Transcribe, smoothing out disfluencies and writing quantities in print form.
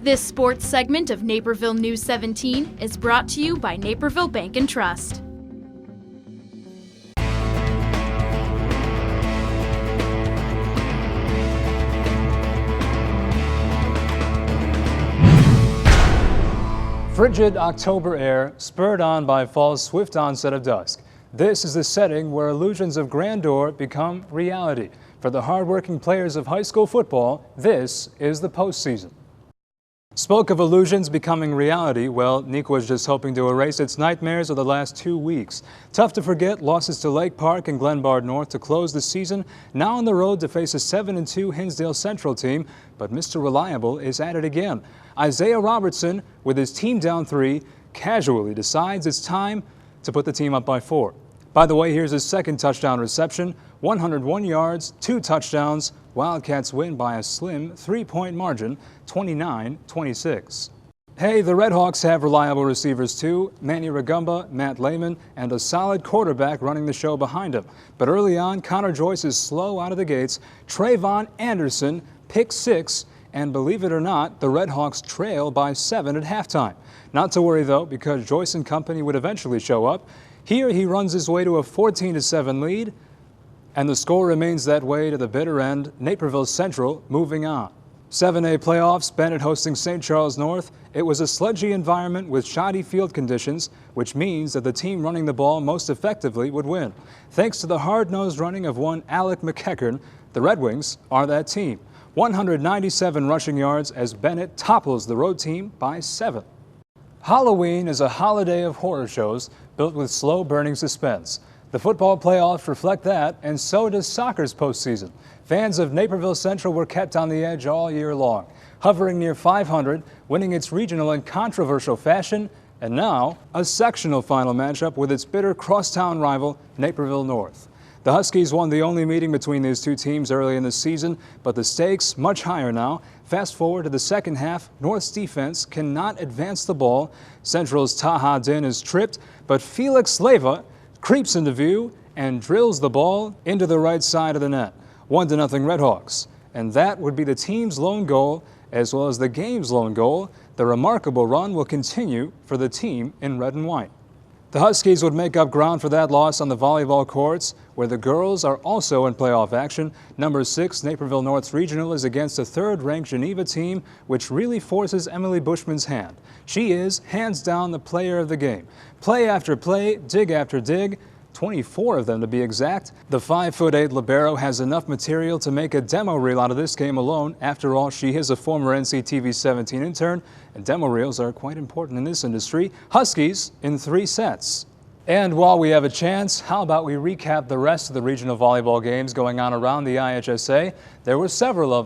This sports segment of Naperville News 17 is brought to you by Naperville Bank and Trust. Frigid October air, spurred on by fall's swift onset of dusk. This is the setting where illusions of grandeur become reality. For the hardworking players of high school football, this is the postseason. Spoke of illusions becoming reality. Well, Nique was just hoping to erase its nightmares of the last 2 weeks. Tough to forget losses to Lake Park and Glenbard North to close the season. Now on the road to face a 7-2 Hinsdale Central team, but Mr. Reliable is at it again. Isaiah Robertson, with his team down 3, casually decides it's time to put the team up by 4. By the way, here's his second touchdown reception, 101 yards, 2 touchdowns. Wildcats win by a slim 3-point margin, 29-26. Hey, the Redhawks have reliable receivers too, Manny Ragumba, Matt Lehman, and a solid quarterback running the show behind him. But early on, Connor Joyce is slow out of the gates. Trayvon Anderson, pick 6, and believe it or not, the Redhawks trail by 7 at halftime. Not to worry though, because Joyce and company would eventually show up. Here he runs his way to a 14-7 lead, and the score remains that way to the bitter end. Naperville Central moving on. 7A playoffs, Bennett hosting St. Charles North. It was a sludgy environment with shoddy field conditions, which means that the team running the ball most effectively would win. Thanks to the hard-nosed running of one Alec McEachern, the Red Wings are that team. 197 rushing yards as Bennett topples the road team by 7. Halloween is a holiday of horror shows built with slow-burning suspense. The football playoffs reflect that, and so does soccer's postseason. Fans of Naperville Central were kept on the edge all year long, hovering near 500, winning its regional in controversial fashion, and now a sectional final matchup with its bitter crosstown rival, Naperville North. The Huskies won the only meeting between these two teams early in the season, but the stakes much higher now. Fast forward to the second half, North's defense cannot advance the ball. Central's Taha Din is tripped, but Felix Leyva creeps into view and drills the ball into the right side of the net. 1-0 Redhawks. And that would be the team's lone goal, as well as the game's lone goal. The remarkable run will continue for the team in red and white. The Huskies would make up ground for that loss on the volleyball courts, where the girls are also in playoff action. Number 6, Naperville North's regional, is against a third-ranked Geneva team, which really forces Emily Bushman's hand. She is, hands down, the player of the game. Play after play, dig after dig, 24 of them to be exact. The 5'8" libero has enough material to make a demo reel out of this game alone. After all, she is a former NCTV 17 intern, and demo reels are quite important in this industry. Huskies in 3 sets. And while we have a chance, how about we recap the rest of the regional volleyball games going on around the IHSA? There were several of them.